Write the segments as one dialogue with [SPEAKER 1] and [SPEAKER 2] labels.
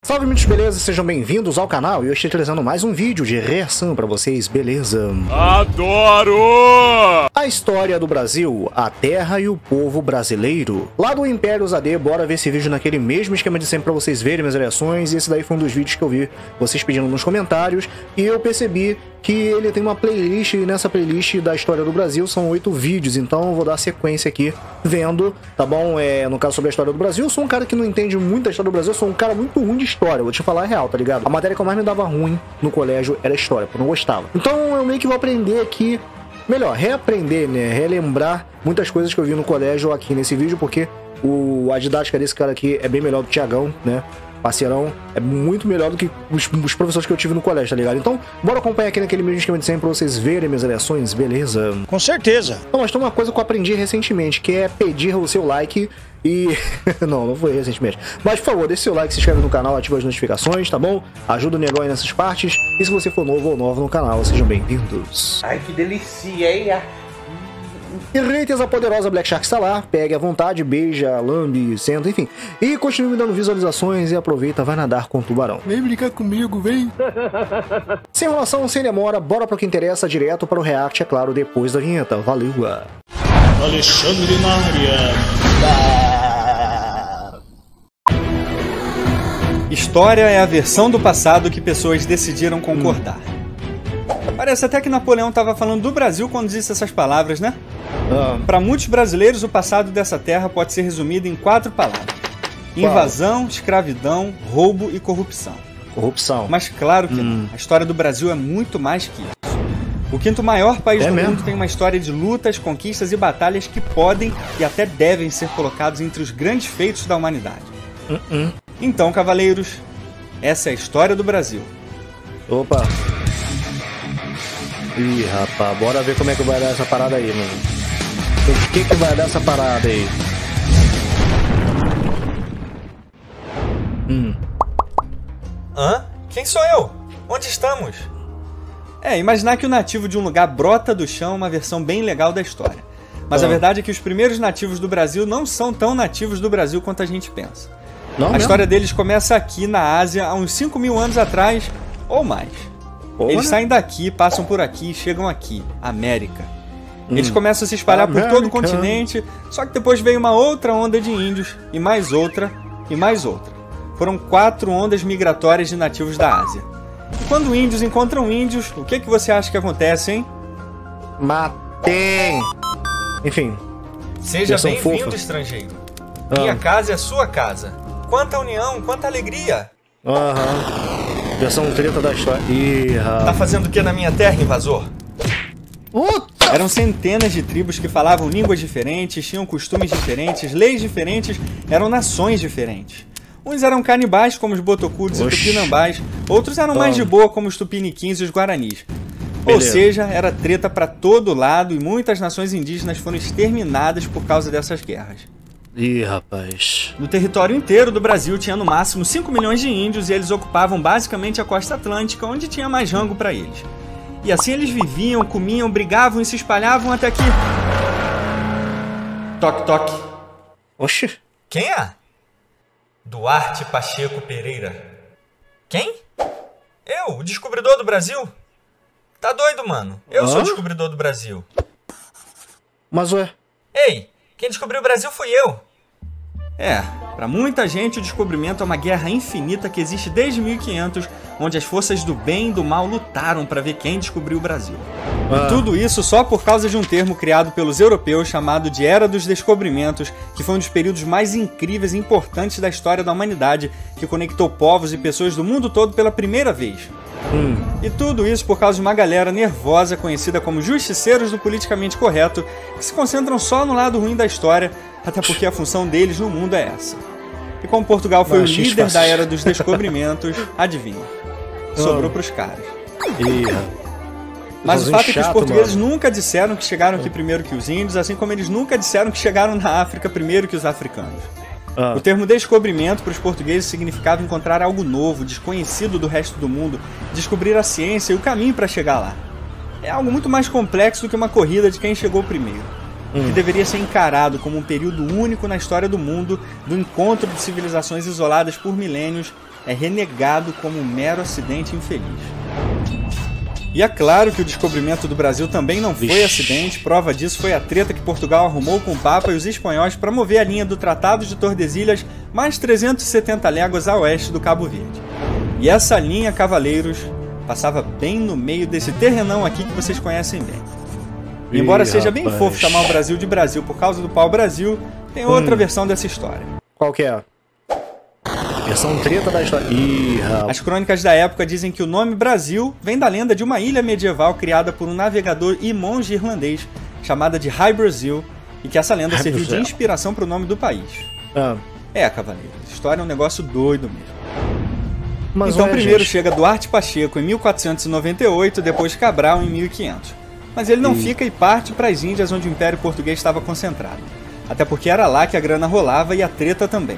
[SPEAKER 1] Salve, muitos beleza, sejam bem-vindos ao canal e eu estou trazendo mais um vídeo de reação pra vocês, beleza?
[SPEAKER 2] Adoro!
[SPEAKER 1] A história do Brasil, a terra e o povo brasileiro. Lá do Império AD, bora ver esse vídeo naquele mesmo esquema de sempre pra vocês verem minhas reações, e esse daí foi um dos vídeos que eu vi vocês pedindo nos comentários, e eu percebi que ele tem uma playlist, e nessa playlist da história do Brasil são 8 vídeos, então eu vou dar sequência aqui vendo, tá bom? No caso sobre a história do Brasil, eu sou um cara que não entende muito da história do Brasil, eu sou um cara muito ruim de história, vou te falar a real, tá ligado? A matéria que eu mais me dava ruim no colégio era história, porque eu não gostava. Então eu meio que vou aprender aqui, melhor, reaprender, né? Relembrar muitas coisas que eu vi no colégio aqui nesse vídeo, porque a didática desse cara aqui é bem melhor do que o Thiagão, né? Parceirão, é muito melhor do que os professores que eu tive no colégio, tá ligado? Então, bora acompanhar aqui naquele mesmo esquema de sempre pra vocês verem minhas reações, beleza?
[SPEAKER 3] Com certeza.
[SPEAKER 1] Então, mas tem uma coisa que eu aprendi recentemente, que é pedir o seu like e... não foi recentemente. Mas, por favor, deixe seu like, se inscreve no canal, ativa as notificações, tá bom? Ajuda o negão aí nessas partes. E se você for novo ou nova no canal, sejam bem-vindos.
[SPEAKER 4] Ai, que delícia, hein?
[SPEAKER 1] E Reiters, a poderosa Black Shark está lá, pegue à vontade, beija, lambe, senta, enfim. E continue me dando visualizações e aproveita, vai nadar com o tubarão.
[SPEAKER 3] Vem brincar comigo, vem.
[SPEAKER 1] Sem enrolação, sem demora, bora para o que interessa, direto para o react, é claro, depois da vinheta. Valeu!
[SPEAKER 3] Alexandre na área.
[SPEAKER 5] História é a versão do passado que pessoas decidiram concordar. Parece até que Napoleão estava falando do Brasil quando disse essas palavras, né? Para muitos brasileiros, o passado dessa terra pode ser resumido em 4 palavras: invasão, escravidão, roubo e corrupção.
[SPEAKER 1] Corrupção.
[SPEAKER 5] Mas claro que não. A história do Brasil é muito mais que isso. O quinto maior país do mundo tem uma história de lutas, conquistas e batalhas que podem e até devem ser colocados entre os grandes feitos da humanidade. Então, cavaleiros, essa é a história do Brasil.
[SPEAKER 1] Opa! Ih, rapaz, bora ver como é que vai dar essa parada aí, mano. O que vai dar essa parada aí?
[SPEAKER 5] Hã? Quem sou eu? Onde estamos? Imaginar que o nativo de um lugar brota do chão é uma versão bem legal da história. Mas a verdade é que os primeiros nativos do Brasil não são tão nativos do Brasil quanto a gente pensa. A história deles começa aqui na Ásia há uns 5.000 anos atrás, ou mais. Eles saem daqui, passam por aqui e chegam aqui, América. Eles começam a se espalhar por todo o continente, só que depois veio uma outra onda de índios, e mais outra, e mais outra. Foram 4 ondas migratórias de nativos da Ásia. E quando índios encontram índios, o que você acha que acontece, hein?
[SPEAKER 1] Matem! Enfim.
[SPEAKER 5] Seja bem-vindo, estrangeiro. Minha casa é a sua casa. Quanta união, quanta alegria!
[SPEAKER 1] Versão treta da história.
[SPEAKER 5] Tá fazendo o que na minha terra, invasor? Eram centenas de tribos que falavam línguas diferentes, tinham costumes diferentes, leis diferentes, eram nações diferentes. Uns eram canibais, como os botocudos e tupinambás, outros eram mais de boa, como os tupiniquins e os guaranis. Ou seja, era treta pra todo lado e muitas nações indígenas foram exterminadas por causa dessas guerras.
[SPEAKER 1] Ih, rapaz.
[SPEAKER 5] No território inteiro do Brasil tinha no máximo 5 milhões de índios e eles ocupavam basicamente a costa atlântica, onde tinha mais rango pra eles. E assim eles viviam, comiam, brigavam e se espalhavam até que... Toque, toque.
[SPEAKER 1] Oxi.
[SPEAKER 5] Quem é? Duarte Pacheco Pereira. Quem? Eu, o descobridor do Brasil? Tá doido, mano? Eu sou o descobridor do Brasil.
[SPEAKER 1] Mas ué...
[SPEAKER 5] Ei, quem descobriu o Brasil fui eu. Pra muita gente o descobrimento é uma guerra infinita que existe desde 1500, onde as forças do bem e do mal lutaram para ver quem descobriu o Brasil. E tudo isso só por causa de um termo criado pelos europeus chamado de Era dos Descobrimentos, que foi um dos períodos mais incríveis e importantes da história da humanidade, que conectou povos e pessoas do mundo todo pela primeira vez. E tudo isso por causa de uma galera nervosa conhecida como justiceiros do politicamente correto, que se concentram só no lado ruim da história, até porque a função deles no mundo é essa. E como Portugal foi o líder da Era dos Descobrimentos, adivinha, sobrou pros caras. Mas o fato é que os portugueses nunca disseram que chegaram aqui primeiro que os índios, assim como eles nunca disseram que chegaram na África primeiro que os africanos. O termo descobrimento para os portugueses significava encontrar algo novo, desconhecido do resto do mundo, descobrir a ciência e o caminho para chegar lá. É algo muito mais complexo do que uma corrida de quem chegou primeiro. que deveria ser encarado como um período único na história do mundo, do encontro de civilizações isoladas por milênios é renegado como um mero acidente infeliz. E é claro que o descobrimento do Brasil também não foi acidente, prova disso foi a treta que Portugal arrumou com o Papa e os espanhóis para mover a linha do Tratado de Tordesilhas mais 370 léguas a oeste do Cabo Verde. E essa linha, cavaleiros, passava bem no meio desse terrenão aqui que vocês conhecem bem. E embora seja bem fofo chamar o Brasil de Brasil por causa do pau-brasil, tem outra versão dessa história.
[SPEAKER 1] Qual que é? Versão treta da história.
[SPEAKER 5] As crônicas da época dizem que o nome Brasil vem da lenda de uma ilha medieval criada por um navegador e monge irlandês chamada de High Brazil, e que essa lenda serviu de inspiração para o nome do país. Cavaleiro, a história é um negócio doido mesmo. Mas então primeiro chega Duarte Pacheco em 1498, depois Cabral em 1500. Mas ele não fica e parte para as Índias, onde o Império Português estava concentrado. Até porque era lá que a grana rolava e a treta também.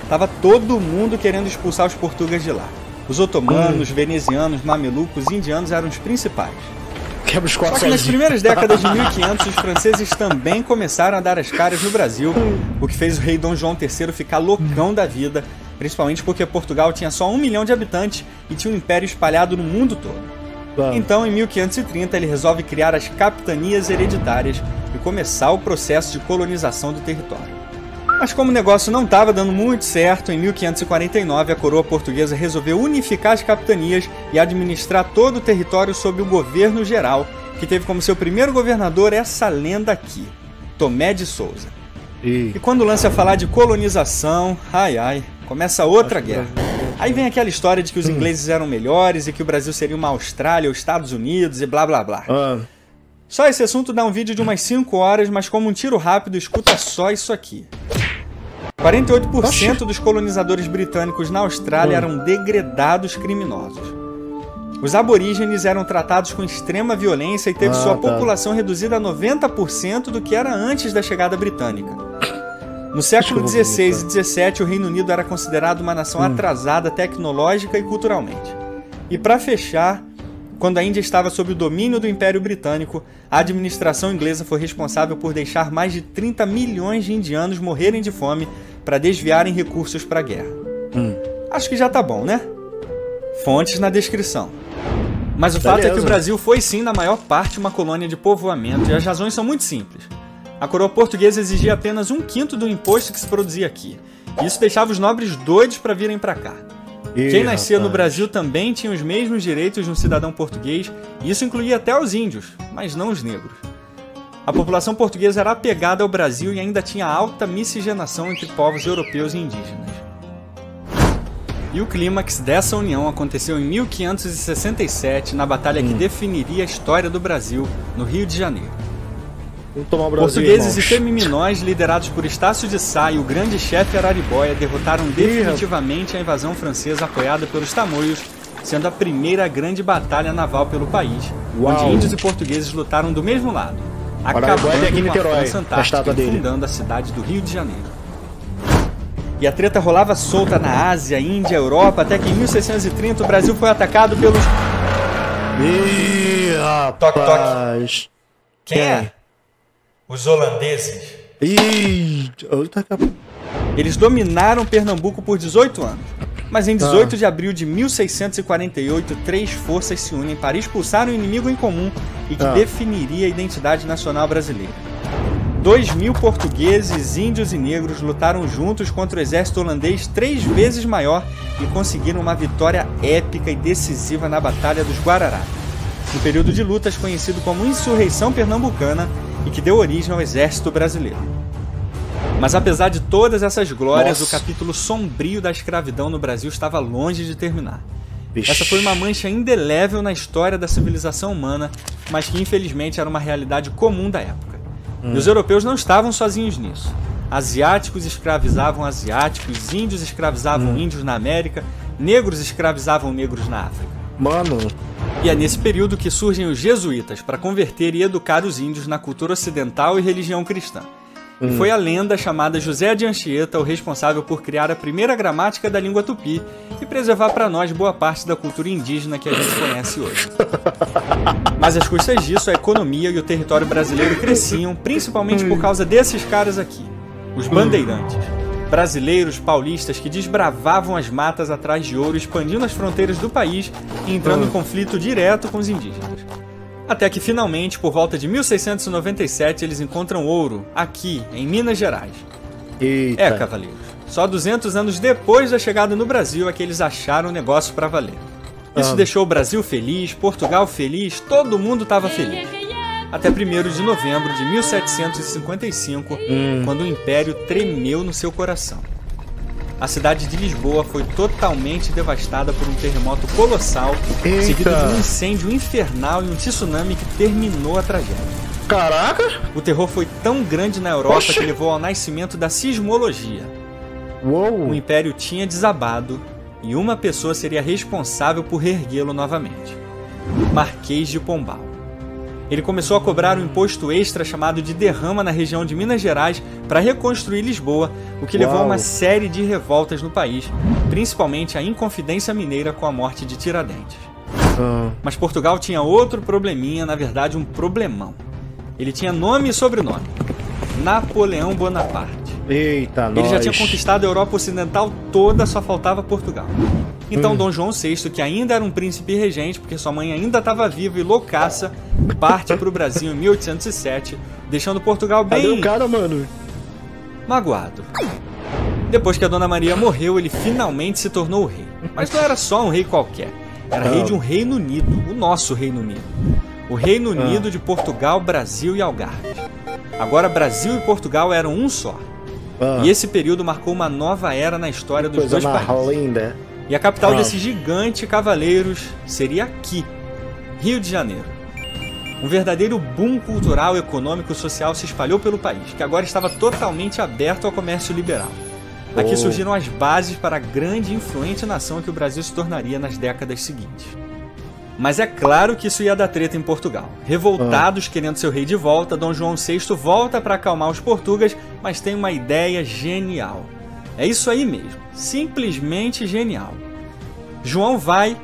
[SPEAKER 5] Tava todo mundo querendo expulsar os portugueses de lá. Os otomanos, venezianos, mamelucos, indianos eram os principais. Só que nas primeiras décadas de 1500, os franceses também começaram a dar as caras no Brasil, o que fez o rei Dom João III ficar loucão da vida, principalmente porque Portugal tinha só 1 milhão de habitantes e tinha um império espalhado no mundo todo. Então, em 1530, ele resolve criar as capitanias hereditárias e começar o processo de colonização do território. Mas como o negócio não estava dando muito certo, em 1549 a coroa portuguesa resolveu unificar as capitanias e administrar todo o território sob o governo geral, que teve como seu primeiro governador essa lenda aqui, Tomé de Sousa. E quando lança a falar de colonização, começa outra guerra. Aí vem aquela história de que os ingleses eram melhores e que o Brasil seria uma Austrália ou Estados Unidos e blá blá blá. Só esse assunto dá um vídeo de umas 5 horas, mas como um tiro rápido, escuta só isso aqui. 48% dos colonizadores britânicos na Austrália eram degredados criminosos. Os aborígenes eram tratados com extrema violência e teve sua população reduzida a 90% do que era antes da chegada britânica. No século XVI e XVII, o Reino Unido era considerado uma nação atrasada tecnológica e culturalmente. E para fechar, quando a Índia estava sob o domínio do Império Britânico, a administração inglesa foi responsável por deixar mais de 30 milhões de indianos morrerem de fome para desviarem recursos para a guerra. Acho que já tá bom, né? Fontes na descrição. Mas o fato é que o Brasil foi sim, na maior parte, uma colônia de povoamento, e as razões são muito simples. A coroa portuguesa exigia apenas 1/5 do imposto que se produzia aqui. E isso deixava os nobres doidos para virem para cá. Quem nascia no Brasil também tinha os mesmos direitos de um cidadão português, e isso incluía até os índios, mas não os negros. A população portuguesa era apegada ao Brasil e ainda tinha alta miscigenação entre povos europeus e indígenas. E o clímax dessa união aconteceu em 1567, na batalha que definiria a história do Brasil, no Rio de Janeiro. Portugueses e femiminóis, liderados por Estácio de Sá e o grande chefe Araribóia, derrotaram definitivamente a invasão francesa apoiada pelos tamoios, sendo a primeira grande batalha naval pelo país, onde índios e portugueses lutaram do mesmo lado, acabando com a França Antártica e fundando a cidade do Rio de Janeiro. E a treta rolava solta na Ásia, Índia, Europa, até que em 1630 o Brasil foi atacado pelos... Toque, toque. Quem é? Os holandeses. Eles dominaram Pernambuco por 18 anos. Mas em 18 de abril de 1648, 3 forças se unem para expulsar um inimigo em comum e que definiria a identidade nacional brasileira. 2.000 portugueses, índios e negros lutaram juntos contra o exército holandês 3 vezes maior e conseguiram uma vitória épica e decisiva na Batalha dos Guararapes, um período de lutas conhecido como Insurreição Pernambucana e que deu origem ao exército brasileiro. Mas apesar de todas essas glórias, o capítulo sombrio da escravidão no Brasil estava longe de terminar. Essa foi uma mancha indelével na história da civilização humana, mas que infelizmente era uma realidade comum da época. E os europeus não estavam sozinhos nisso. Asiáticos escravizavam asiáticos, índios escravizavam índios na América, negros escravizavam negros na África. E é nesse período que surgem os jesuítas para converter e educar os índios na cultura ocidental e religião cristã. E foi a lenda chamada José de Anchieta o responsável por criar a primeira gramática da língua tupi e preservar para nós boa parte da cultura indígena que a gente conhece hoje. Mas às custas disso, a economia e o território brasileiro cresciam, principalmente por causa desses caras aqui, os bandeirantes. Brasileiros, paulistas que desbravavam as matas atrás de ouro, expandindo as fronteiras do país e entrando em conflito direto com os indígenas. Até que finalmente, por volta de 1697, eles encontram ouro, aqui, em Minas Gerais.
[SPEAKER 1] Eita.
[SPEAKER 5] É, cavaleiros, só 200 anos depois da chegada no Brasil é que eles acharam o negócio pra valer. Isso deixou o Brasil feliz, Portugal feliz, todo mundo estava feliz. Até 1º de novembro de 1755, quando o Império tremeu no seu coração. A cidade de Lisboa foi totalmente devastada por um terremoto colossal, seguido de um incêndio infernal e um tsunami que terminou a tragédia.
[SPEAKER 1] Caraca!
[SPEAKER 5] O terror foi tão grande na Europa que levou ao nascimento da sismologia.
[SPEAKER 1] Uou.
[SPEAKER 5] O Império tinha desabado e uma pessoa seria responsável por reerguê-lo novamente. Marquês de Pombal. Ele começou a cobrar um imposto extra chamado de derrama na região de Minas Gerais para reconstruir Lisboa, o que levou a uma série de revoltas no país, principalmente a Inconfidência Mineira com a morte de Tiradentes. Mas Portugal tinha outro probleminha, na verdade um problemão. Ele tinha nome e sobrenome: Napoleão Bonaparte.
[SPEAKER 1] Eita,
[SPEAKER 5] Ele já tinha conquistado a Europa Ocidental toda, só faltava Portugal. Então Dom João VI, que ainda era um príncipe regente, porque sua mãe ainda estava viva e loucaça, parte para o Brasil em 1807, deixando Portugal bem...
[SPEAKER 1] Cadê o cara, mano?
[SPEAKER 5] Magoado. Depois que a Dona Maria morreu, ele finalmente se tornou o rei. Mas não era só um rei qualquer. Era rei de um Reino Unido, o nosso Reino Unido. O Reino Unido de Portugal, Brasil e Algarve. Agora Brasil e Portugal eram um só. E esse período marcou uma nova era na história dos dois países.
[SPEAKER 1] Linda.
[SPEAKER 5] E a capital desse gigante cavaleiros seria aqui, Rio de Janeiro. Um verdadeiro boom cultural, econômico e social se espalhou pelo país, que agora estava totalmente aberto ao comércio liberal. Aqui surgiram as bases para a grande e influente nação que o Brasil se tornaria nas décadas seguintes. Mas é claro que isso ia dar treta em Portugal. Revoltados, querendo seu rei de volta, Dom João VI volta para acalmar os portugueses, mas tem uma ideia genial. É isso aí mesmo, simplesmente genial. João vai,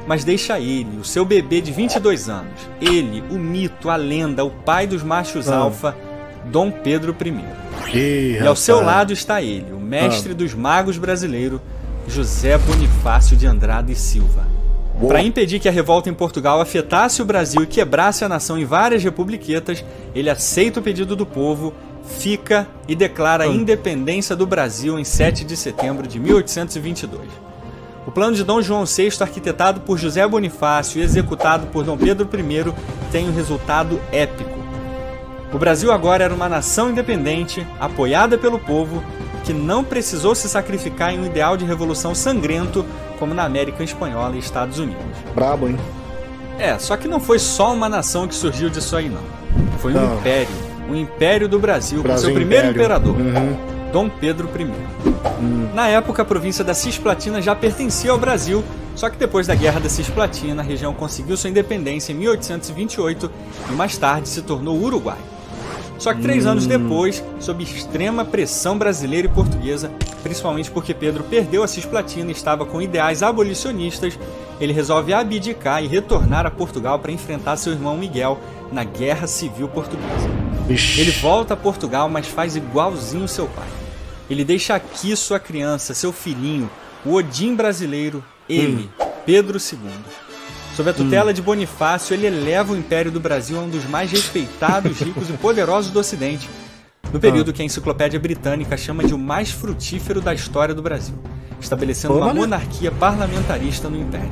[SPEAKER 5] mas deixa ele, o seu bebê de 22 anos, ele, o mito, a lenda, o pai dos machos alfa, Dom Pedro I. E ao seu lado está ele, o mestre dos magos brasileiro, José Bonifácio de Andrade e Silva. Para impedir que a revolta em Portugal afetasse o Brasil e quebrasse a nação em várias republiquetas, ele aceita o pedido do povo, fica e declara a independência do Brasil em 7 de setembro de 1822. O plano de Dom João VI, arquitetado por José Bonifácio e executado por Dom Pedro I, tem um resultado épico. O Brasil agora era uma nação independente, apoiada pelo povo, que não precisou se sacrificar em um ideal de revolução sangrento como na América Espanhola e Estados Unidos.
[SPEAKER 1] Brabo, hein?
[SPEAKER 5] Só que não foi só uma nação que surgiu disso aí, não. Foi um império. O Império do Brasil, com seu primeiro imperador, Dom Pedro I. Na época, a província da Cisplatina já pertencia ao Brasil, só que depois da Guerra da Cisplatina, a região conseguiu sua independência em 1828 e mais tarde se tornou Uruguai. Só que 3 anos depois, sob extrema pressão brasileira e portuguesa, principalmente porque Pedro perdeu a Cisplatina e estava com ideais abolicionistas, ele resolve abdicar e retornar a Portugal para enfrentar seu irmão Miguel na Guerra Civil Portuguesa. Ele volta a Portugal, mas faz igualzinho seu pai. Ele deixa aqui sua criança, seu filhinho, o Odin brasileiro, ele, Pedro II. Sob a tutela de Bonifácio, ele eleva o Império do Brasil a um dos mais respeitados, ricos e poderosos do Ocidente, no período que a Enciclopédia Britânica chama de o mais frutífero da história do Brasil, estabelecendo uma monarquia parlamentarista no Império.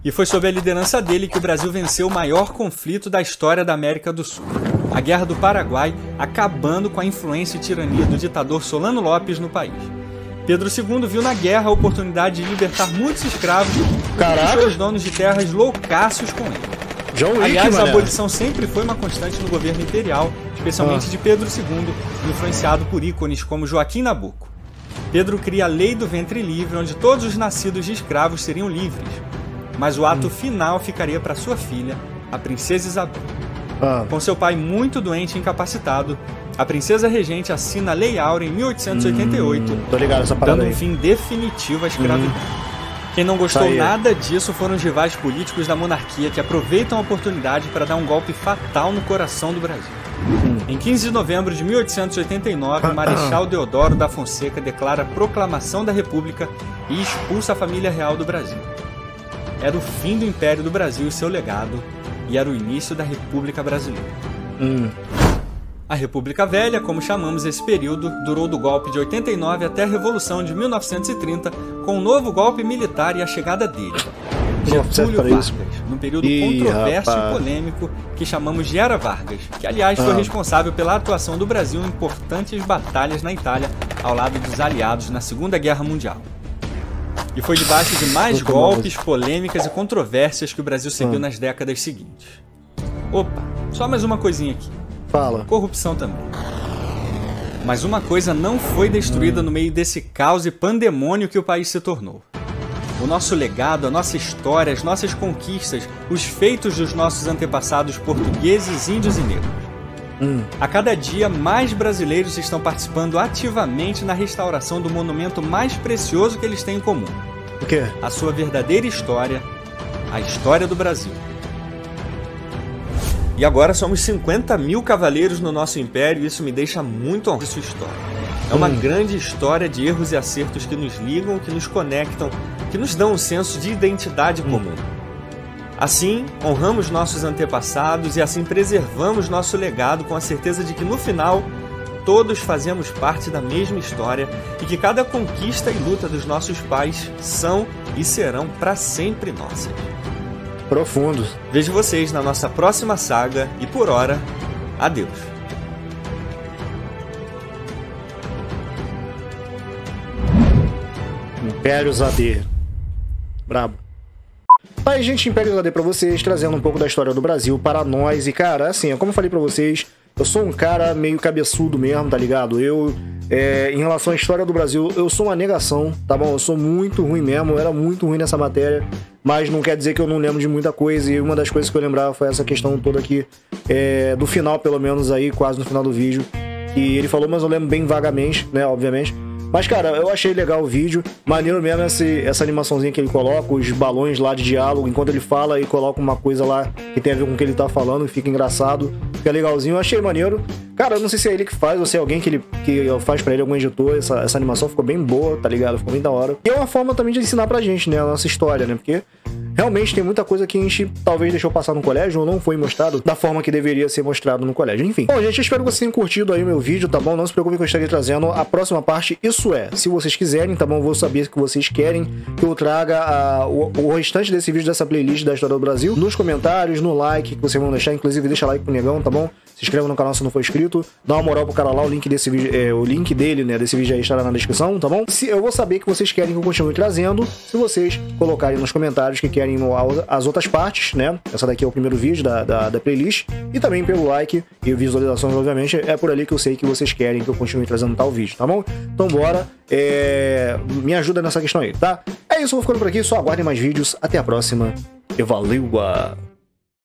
[SPEAKER 5] E foi sob a liderança dele que o Brasil venceu o maior conflito da história da América do Sul, a Guerra do Paraguai, acabando com a influência e tirania do ditador Solano Lopes no país. Pedro II viu na guerra a oportunidade de libertar muitos escravos e deixou os donos de terras loucaços com ele. Aliás, a abolição sempre foi uma constante no governo imperial, especialmente de Pedro II, influenciado por ícones como Joaquim Nabuco. Pedro cria a Lei do Ventre Livre, onde todos os nascidos de escravos seriam livres, mas o ato final ficaria para sua filha, a princesa Isabel. Com seu pai muito doente e incapacitado, a princesa regente assina a Lei Áurea em 1888, dando um fim definitivo à escravidão. Quem não gostou nada disso foram os rivais políticos da monarquia, que aproveitam a oportunidade para dar um golpe fatal no coração do Brasil. Em 15 de novembro de 1889, o Marechal Deodoro da Fonseca declara a proclamação da República e expulsa a família real do Brasil. Era o fim do Império do Brasil e seu legado, e era o início da República Brasileira. A República Velha, como chamamos esse período, durou do golpe de 89 até a Revolução de 1930, com um novo golpe militar e a chegada dele, Getúlio Vargas, num período controverso e polêmico que chamamos de Era Vargas, que aliás foi responsável pela atuação do Brasil em importantes batalhas na Itália ao lado dos aliados na Segunda Guerra Mundial. E foi debaixo de mais golpes, polêmicas e controvérsias que o Brasil seguiu nas décadas seguintes. Opa, só mais uma coisinha aqui.
[SPEAKER 1] Fala.
[SPEAKER 5] Corrupção também. Mas uma coisa não foi destruída no meio desse caos e pandemônio que o país se tornou. O nosso legado, a nossa história, as nossas conquistas, os feitos dos nossos antepassados portugueses, índios e negros. A cada dia, mais brasileiros estão participando ativamente na restauração do monumento mais precioso que eles têm em comum.
[SPEAKER 1] O quê?
[SPEAKER 5] A sua verdadeira história, a história do Brasil. E agora somos 50 mil cavaleiros no nosso império e isso me deixa muito honrado de sua história. É uma grande história de erros e acertos que nos ligam, que nos conectam, que nos dão um senso de identidade comum. Assim, honramos nossos antepassados e assim preservamos nosso legado com a certeza de que no final, todos fazemos parte da mesma história e que cada conquista e luta dos nossos pais são e serão para sempre nossas.
[SPEAKER 1] Profundo.
[SPEAKER 5] Vejo vocês na nossa próxima saga e por hora, adeus.
[SPEAKER 1] Impérios AD. Brabo. Aí, gente, Impérios AD pra vocês, trazendo um pouco da história do Brasil para nós. E, cara, assim, como eu falei pra vocês, eu sou um cara meio cabeçudo mesmo, tá ligado? Em relação à história do Brasil, eu sou uma negação, tá bom? Eu sou muito ruim mesmo, eu era muito ruim nessa matéria, mas não quer dizer que eu não lembro de muita coisa, e uma das coisas que eu lembrava foi essa questão toda aqui, do final, pelo menos aí, quase no final do vídeo, que ele falou, mas eu lembro bem vagamente, né, obviamente. Mas, cara, eu achei legal o vídeo, maneiro mesmo essa animaçãozinha que ele coloca, os balões lá de diálogo, enquanto ele fala e coloca uma coisa lá que tem a ver com o que ele tá falando, e fica engraçado, fica legalzinho, eu achei maneiro. Cara, eu não sei se é ele que faz ou se é alguém que faz pra ele, algum editor, essa animação ficou bem boa, tá ligado? Ficou bem da hora. E é uma forma também de ensinar pra gente, né, a nossa história, né, porque realmente tem muita coisa que a gente talvez deixou passar no colégio ou não foi mostrado da forma que deveria ser mostrado no colégio. Enfim. Bom, gente, eu espero que vocês tenham curtido aí o meu vídeo, tá bom? Não se preocupe que eu estarei trazendo a próxima parte. Isso é, se vocês quiserem, tá bom? Eu vou saber que vocês querem que eu traga o restante desse vídeo, dessa playlist da história do Brasil, nos comentários, no like que vocês vão deixar. Inclusive, deixa like pro Negão, tá bom? Se inscreva no canal se não for inscrito. Dá uma moral pro cara lá, o link desse vídeo, o link dele, né, desse vídeo aí estará na descrição, tá bom? Eu vou saber que vocês querem que eu continue trazendo, se vocês colocarem nos comentários que querem as outras partes, né? Essa daqui é o primeiro vídeo da playlist. E também pelo like e visualizações, obviamente, é por ali que eu sei que vocês querem que eu continue trazendo tal vídeo, tá bom? Então bora, me ajuda nessa questão aí, tá? É isso, eu vou ficando por aqui, só aguardem mais vídeos. Até a próxima e valeu!